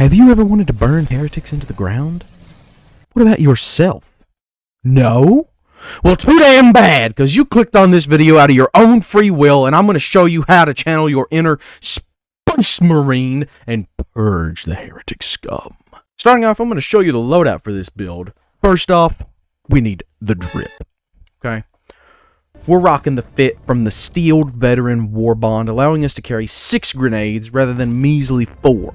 Have you ever wanted to burn heretics into the ground? What about yourself? No? Well, too damn bad, because you clicked on this video out of your own free will, and I'm going to show you how to channel your inner Space Marine and purge the heretic scum. Starting off, I'm going to show you the loadout for this build. First off, we need the drip. Okay? We're rocking the fit from the Steeled Veteran War Bond, allowing us to carry 6 grenades rather than measly 4.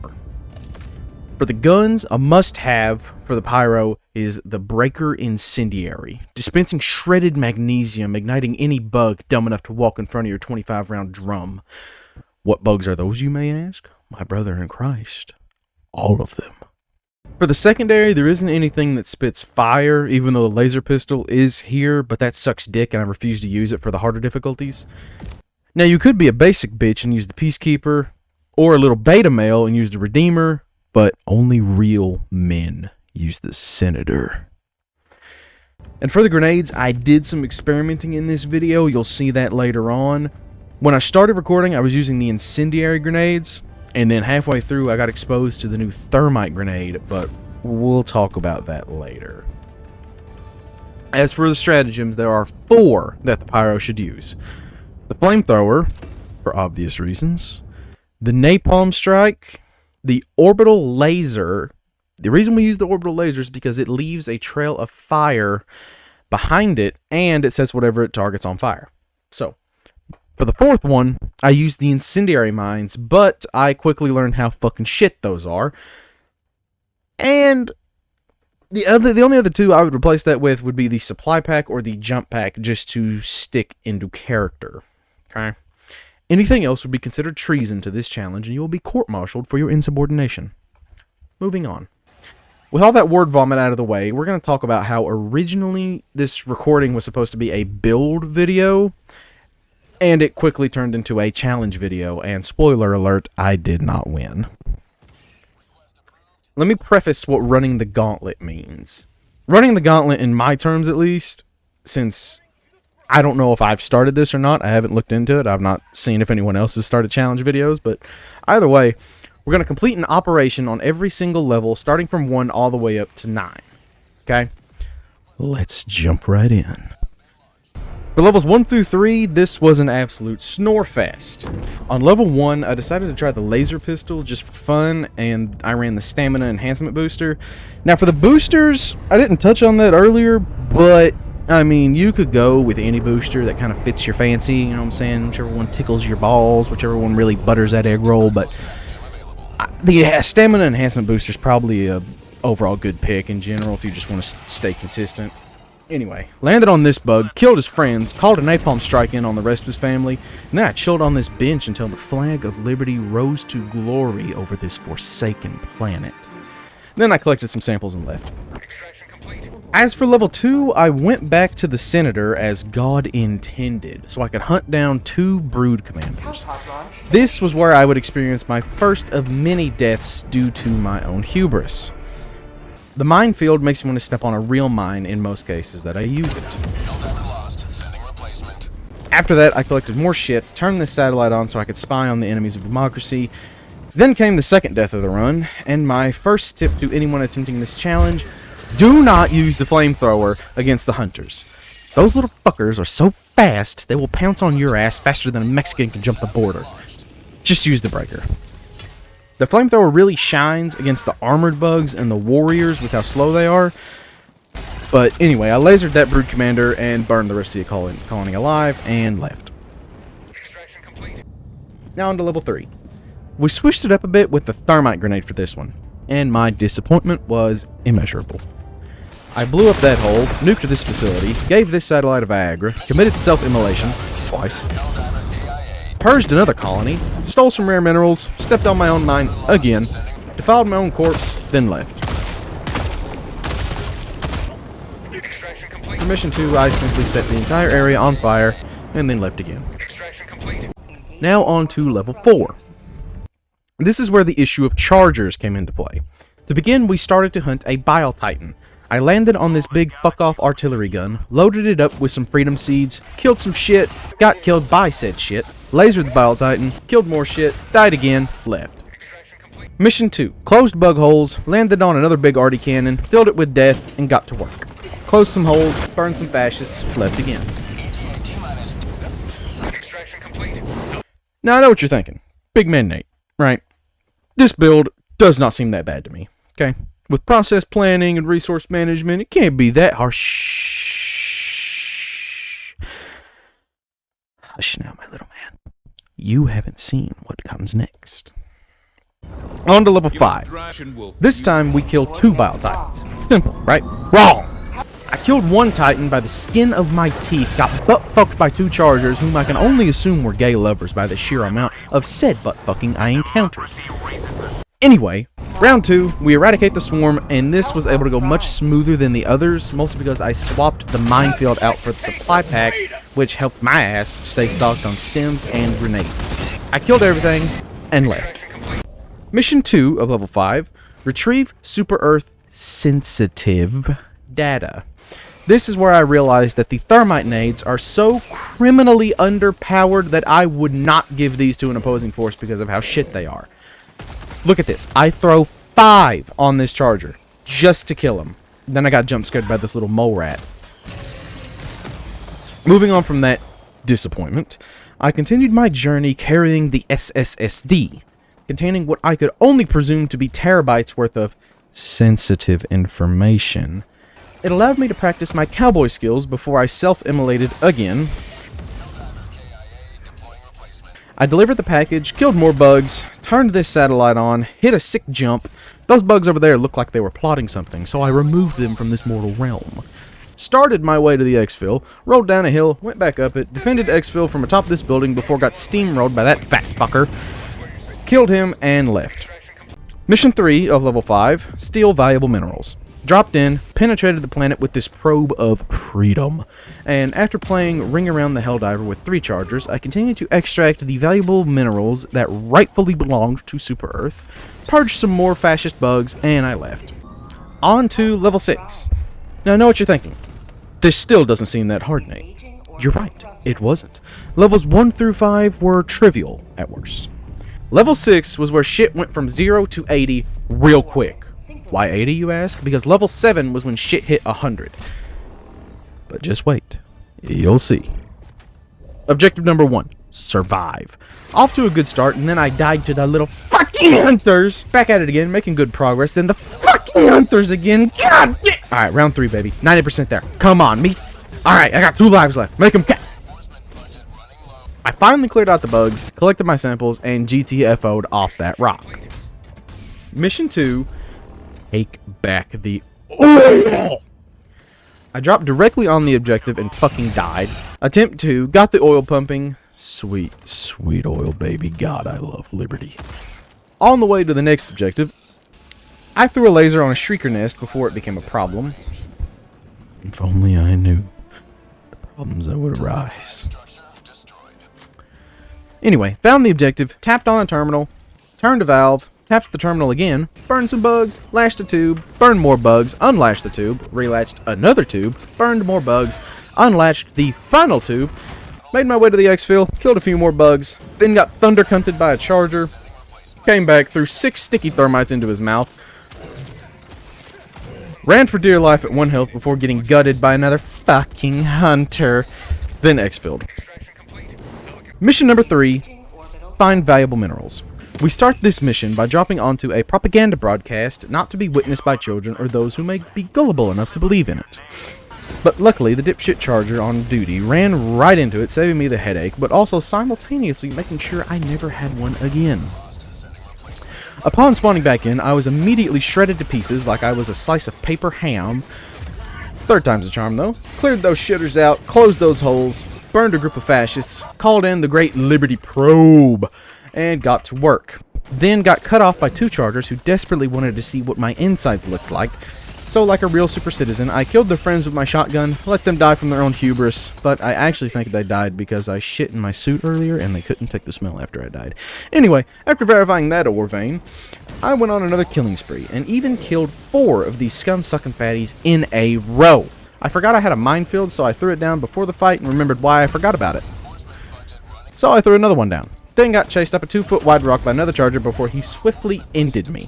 For the guns, a must-have for the PYRO is the Breaker Incendiary, dispensing shredded magnesium, igniting any bug dumb enough to walk in front of your 25-round drum. What bugs are those, you may ask? My brother in Christ. All of them. For the secondary, there isn't anything that spits fire, even though the laser pistol is here, but that sucks dick and I refuse to use it for the harder difficulties. Now, you could be a basic bitch and use the Peacekeeper, or a little beta male and use the Redeemer, but only real men use the Senator. And for the grenades, I did some experimenting in this video. You'll see that later on. When I started recording, I was using the incendiary grenades, and then halfway through, I got exposed to the new thermite grenade, but we'll talk about that later. As for the stratagems, there are 4 that the PYRO should use. The flamethrower, for obvious reasons. The napalm strike. The orbital laser. The reason we use the orbital laser is because it leaves a trail of fire behind it, and it sets whatever it targets on fire. So, for the 4th one, I used the incendiary mines, but I quickly learned how fucking shit those are. And the only other 2 I would replace that with would be the supply pack or the jump pack, just to stick into character. Okay? Anything else would be considered treason to this challenge, and you will be court-martialed for your insubordination. Moving on. With all that word vomit out of the way, we're going to talk about how originally this recording was supposed to be a build video, and it quickly turned into a challenge video, and spoiler alert, I did not win. Let me preface what running the gauntlet means. Running the gauntlet, in my terms at least, since I don't know if I've started this or not. I haven't looked into it. I've not seen if anyone else has started challenge videos. But either way, we're going to complete an operation on every single level, starting from 1 all the way up to 9. Okay? Let's jump right in. For levels 1 through 3, this was an absolute snore fest. On level 1, I decided to try the laser pistol just for fun, and I ran the stamina enhancement booster. Now, for the boosters, I didn't touch on that earlier, but I mean, you could go with any booster that kind of fits your fancy, you know what I'm saying? Whichever one tickles your balls, whichever one really butters that egg roll, but the stamina enhancement booster is probably a overall good pick in general if you just want to stay consistent. Anyway, landed on this bug, killed his friends, called a napalm strike in on the rest of his family, and then I chilled on this bench until the flag of liberty rose to glory over this forsaken planet. Then I collected some samples and left. As for level 2, I went back to the Senator as God intended, so I could hunt down 2 brood commanders. This was where I would experience my first of many deaths due to my own hubris. The minefield makes me want to step on a real mine in most cases that I use it. After that, I collected more shit, turned this satellite on so I could spy on the enemies of democracy. Then came the second death of the run, and my first tip to anyone attempting this challenge: do not use the flamethrower against the hunters. Those little fuckers are so fast, they will pounce on your ass faster than a Mexican can jump the border. Just use the breaker. The flamethrower really shines against the armored bugs and the warriors with how slow they are. But anyway, I lasered that brood commander and burned the rest of the colony alive and left. Extraction complete. Now on to level 3. We switched it up a bit with the thermite grenade for this one, and my disappointment was immeasurable. I blew up that hole, nuked this facility, gave this satellite a Viagra, committed self-immolation twice, purged another colony, stole some rare minerals, stepped on my own mine again, defiled my own corpse, then left. For mission 2, I simply set the entire area on fire, and then left again. Now on to level 4. This is where the issue of chargers came into play. To begin, we started to hunt a Bile Titan. I landed on this big fuck-off artillery gun, loaded it up with some freedom seeds, killed some shit, got killed by said shit, lasered the Bile Titan, killed more shit, died again, left. Mission 2. Closed bug holes, landed on another big arty cannon, filled it with death, and got to work. Closed some holes, burned some fascists, left again. Extraction complete. Now I know what you're thinking. Big Man Nate, right? This build does not seem that bad to me, okay? With process planning and resource management, it can't be that hard. Shh. Hush now, my little man. You haven't seen what comes next. On to level 5. This time we kill 2 Bile Titans. Simple, right? Wrong! I killed 1 Titan by the skin of my teeth, got butt-fucked by 2 Chargers, whom I can only assume were gay lovers by the sheer amount of said butt-fucking I encountered. Anyway, round 2, we eradicate the swarm, and this was able to go much smoother than the others, mostly because I swapped the minefield out for the supply pack, which helped my ass stay stocked on stems and grenades. I killed everything, and left. Mission 2 of level 5, retrieve Super Earth sensitive data. This is where I realized that the thermite nades are so criminally underpowered that I would not give these to an opposing force because of how shit they are. Look at this. I throw 5 on this charger just to kill him. Then I got jump scared by this little mole rat. Moving on from that disappointment, I continued my journey carrying the SSSD, containing what I could only presume to be terabytes worth of sensitive information. It allowed me to practice my cowboy skills before I self-immolated again. I delivered the package, killed more bugs, turned this satellite on, hit a sick jump. Those bugs over there looked like they were plotting something, so I removed them from this mortal realm. Started my way to the exfil, rolled down a hill, went back up it, defended exfil from atop this building before got steamrolled by that fat fucker, killed him, and left. Mission 3 of level 5, steal valuable minerals. Dropped in, penetrated the planet with this probe of freedom, and after playing Ring Around the Helldiver with 3 chargers, I continued to extract the valuable minerals that rightfully belonged to Super Earth, purged some more fascist bugs, and I left. On to level 6. Now I know what you're thinking. This still doesn't seem that hard, Nate. You're right, it wasn't. Levels 1 through 5 were trivial at worst. Level 6 was where shit went from 0 to 80 real quick. Why 80, you ask? Because level 7 was when shit hit 100. But just wait. You'll see. Objective number 1. Survive. Off to a good start, and then I died to the little fucking hunters. Back at it again, making good progress. Then the fucking hunters again. God damn. Alright, round 3, baby. 90% there. Come on, me. Alright, I got 2 lives left. Make them count. I finally cleared out the bugs, collected my samples, and GTFO'd off that rock. Mission 2. Take back the oil! I dropped directly on the objective and fucking died. Attempt 2, got the oil pumping. Sweet, sweet oil, baby. God, I love liberty. On the way to the next objective, I threw a laser on a shrieker nest before it became a problem. If only I knew the problems that would arise. Anyway, found the objective, tapped on a terminal, turned a valve, tapped the terminal again, burned some bugs, lashed a tube, burned more bugs, unlatched the tube, relatched another tube, burned more bugs, unlatched the final tube, made my way to the exfil, killed a few more bugs, then got thunder cunted by a charger, came back, threw 6 sticky thermites into his mouth, ran for dear life at 1 health before getting gutted by another fucking hunter, then exfilled. Mission number 3, find valuable minerals. We start this mission by dropping onto a propaganda broadcast not to be witnessed by children or those who may be gullible enough to believe in it. But luckily, the dipshit charger on duty ran right into it, saving me the headache, but also simultaneously making sure I never had one again. Upon spawning back in, I was immediately shredded to pieces like I was a slice of paper ham. 3rd time's a charm, though. Cleared those shitters out, closed those holes, burned a group of fascists, called in the Great Liberty Probe, and got to work. Then got cut off by 2 chargers who desperately wanted to see what my insides looked like. So like a real super citizen, I killed their friends with my shotgun, let them die from their own hubris, but I actually think they died because I shit in my suit earlier and they couldn't take the smell after I died. Anyway, after verifying that ore vein, I went on another killing spree and even killed 4 of these scum-sucking fatties in a row. I forgot I had a minefield, so I threw it down before the fight and remembered why I forgot about it. So I threw another one down. then got chased up a 2-foot wide rock by another charger before he swiftly ended me.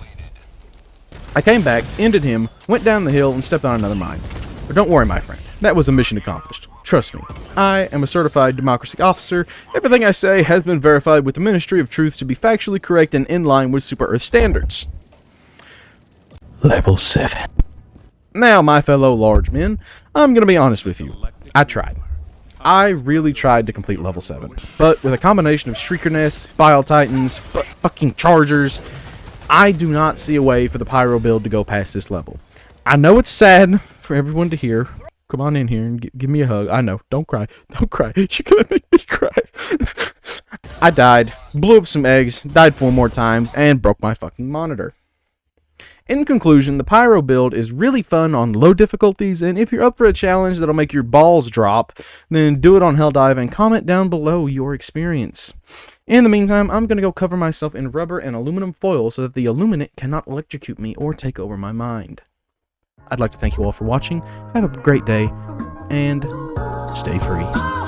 I came back, ended him, went down the hill, and stepped on another mine. But don't worry, my friend. That was a mission accomplished. Trust me. I am a certified democracy officer. Everything I say has been verified with the Ministry of Truth to be factually correct and in line with Super Earth standards. Level 7. Now, my fellow large men, I'm going to be honest with you. I tried. I really tried to complete level 7. But with a combination of Shrieker Nests, Bile Titans, fucking Chargers, I do not see a way for the Pyro build to go past this level. I know it's sad for everyone to hear. Come on in here and give me a hug. I know. Don't cry. Don't cry. You're gonna make me cry. I died, blew up some eggs, died 4 more times, and broke my fucking monitor. In conclusion, the Pyro build is really fun on low difficulties, and if you're up for a challenge that'll make your balls drop, then do it on Helldive and comment down below your experience. In the meantime, I'm going to go cover myself in rubber and aluminum foil so that the Illuminate cannot electrocute me or take over my mind. I'd like to thank you all for watching, have a great day, and stay free.